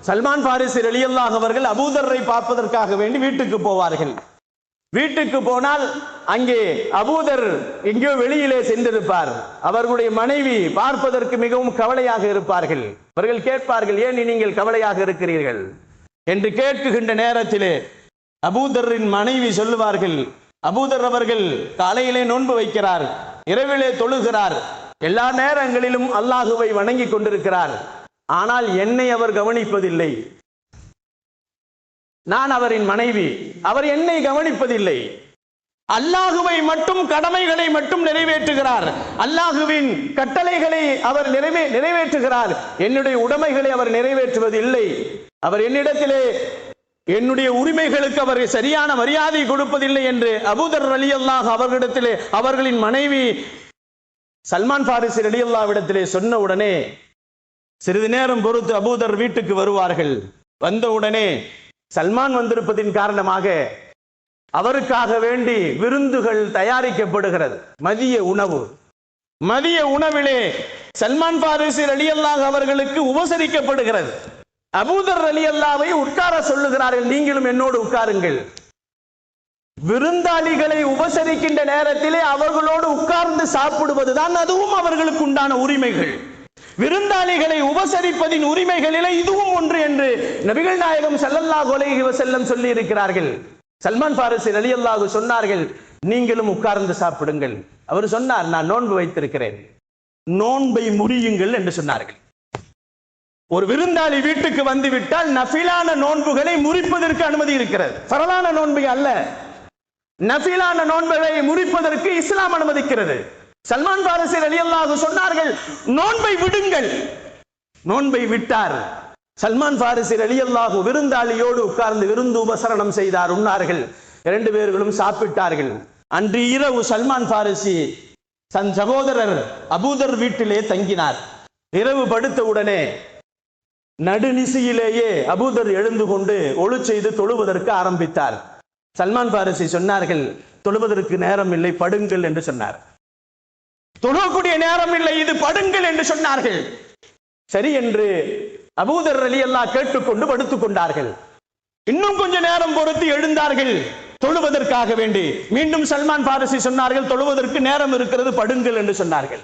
சல்மான் பாரிசி ரலியல்லாஹு அவர்கள் அபூதர்ரை பார்ப்பதற்காக வேண்டி வீட்டுக்கு போவார்கள். வீட்டுக்கு போனால் அங்கே அபூதர் எங்கேயோ வெளியிலே சென்றிருப்பார். அவர்களுடைய மனைவி பார்ப்பதற்கு மிகவும் கவலையாக இருப்பார்கள். அவர்கள் கேட்பார்கள், ஏன் நீங்கள் கவலையாக இருக்கிறீர்கள் என்று கேட்கின்ற நேரத்திலே அபூதரின் மனைவி சொல்லுவார்கள், அபூதர் அவர்கள் காலையிலே நோன்பு வைக்கிறார், இரவிலே தொழுகிறார், எல்லா நேரங்களிலும் அல்லாஹுவை வணங்கி கொண்டிருக்கிறார். ஆனால் என்னை அவர் கவனிப்பதில்லை. நான் அவரின் மனைவி, அவர் என்னை கவனிப்பதில்லை. அல்லாஹுவை மட்டும், கடமைகளை மட்டும் நிறைவேற்றுகிறார். அல்லாஹுவின் கட்டளைகளை அவர் நிறைவேற்றுகிறார். என்னுடைய உடைமைகளை அவர் நிறைவேற்றுவதில்லை. அவர் என்னிடத்திலே என்னுடைய உரிமைகளுக்கு அவர் சரியான மரியாதை கொடுப்பதில்லை என்று அபூதர் ரலியல்லாஹு அவர்களிடத்திலே அவர்களின் மனைவி சல்மான் பாரிசி ரலியல்லாஹுவிடத்திலே சொன்ன உடனே சிறிது நேரம் பொறுத்து அபூதர் வீட்டுக்கு வருவார்கள். வந்தவுடனே சல்மான் வந்திருப்பதின் காரணமாக அவருக்காக வேண்டி விருந்துகள் தயாரிக்கப்படுகிறது. மதிய உணவிலே சல்மான் பாரிசி ரலியல்லாஹு அவர்களுக்கு உபசரிக்கப்படுகிறது. அபூதர் ரலியல்லாஹுவை உட்கார சொல்லுகிறார்கள், நீங்களும் என்னோடு உட்காருங்கள். விருந்தாளிகளை உபசரிக்கின்ற நேரத்திலே அவர்களோடு உட்கார்ந்து சாப்பிடுவதுதான் அதுவும் அவர்களுக்கு உண்டான உரிமைகள். விருந்தாளிகளை உபசரிப்பதின் உரிமைகளிலே இதுவும் ஒன்று என்று நபிகள் நாயகம் ஸல்லல்லாஹு அலைஹி வஸல்லம் சொல்லி இருக்கிறார்கள். சல்மான் பாரிசி ரலியல்லாஹு சொன்னார்கள், நீங்களும் உட்கார்ந்து சாப்பிடுங்கள். அவர் சொன்னார், நான் நோன்பு வைத்திருக்கிறேன், நோன்பை முறியுங்கள் என்று சொன்னார்கள். ஒரு விருந்தாளி வீட்டுக்கு வந்து விட்டால் நஃபிலான நோன்புகளை முறிப்பதற்கு அனுமதி இருக்கிறது. ஃபரலான நோன்பு அல்ல, நஃபிலான நோன்புகளை முறிப்பதற்கு இஸ்லாம் அனுமதிக்கிறது. சல்மான் பாரிசி ரலியல்லாஹு சொன்னார்கள், நோன்பை விடுங்கள். நோன்பை விட்டார். சல்மான் பாரிசி ரலியல்லாஹு விருந்தாளியோடு உட்கார்ந்து விருந்து உபசரணம் செய்தார், உண்ணார்கள். 2 பேர்களும் சாப்பிட்டார்கள். அன்று இரவு சல்மான் பாரிசி தன் சகோதரர் அபூதர் வீட்டிலே தங்கினார். இரவு படுத்தவுடனே நடுநிசியிலேயே அபூதர் எழுந்து கொண்டு ஒழு செய்து தொழுவதற்கு ஆரம்பித்தார். சல்மான் பாரிசி சொன்னார்கள், தொழுவதற்கு நேரம் இல்லை, படுங்கள் என்று சொன்னார். தொழக்கூடிய நேரம் இல்லை, இது படுங்கள் என்று சொன்னார்கள். சரி என்று அபூதர் ரலியல்லாஹு கேட்டுக்கொண்டு படுத்துக் கொண்டார்கள். இன்னும் கொஞ்ச நேரம் பொறுத்து எழுந்தார்கள் தொழுவதற்காக வேண்டி. மீண்டும் சல்மான் பாரிசி சொன்னார்கள், தொழுவதற்கு நேரம் இருக்கிறது, படுங்கள் என்று சொன்னார்கள்.